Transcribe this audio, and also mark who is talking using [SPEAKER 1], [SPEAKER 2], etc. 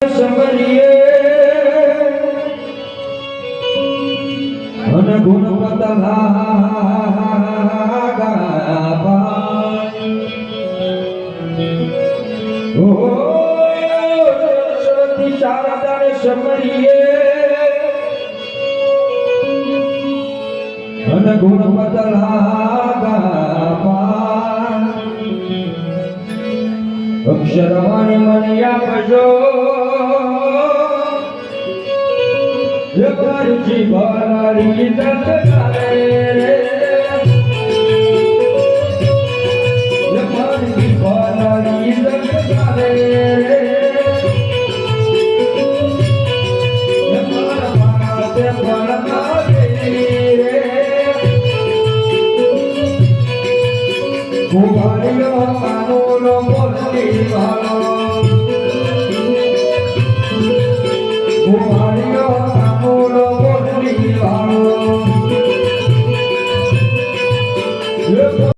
[SPEAKER 1] સમરીએ અને ગુણવત સરસ્વતી શારદાને સમરીએ અને ગુણવત અક્ષરવાણી મને આપજો લખરજી બારી દત્તારે લખરજી બારી દત્તારે લખર માતે પરમા દેરે કુમારિયો કાનૂનો બોલતી વાળો કુમારિયો કાનૂનો બોલતી વાળો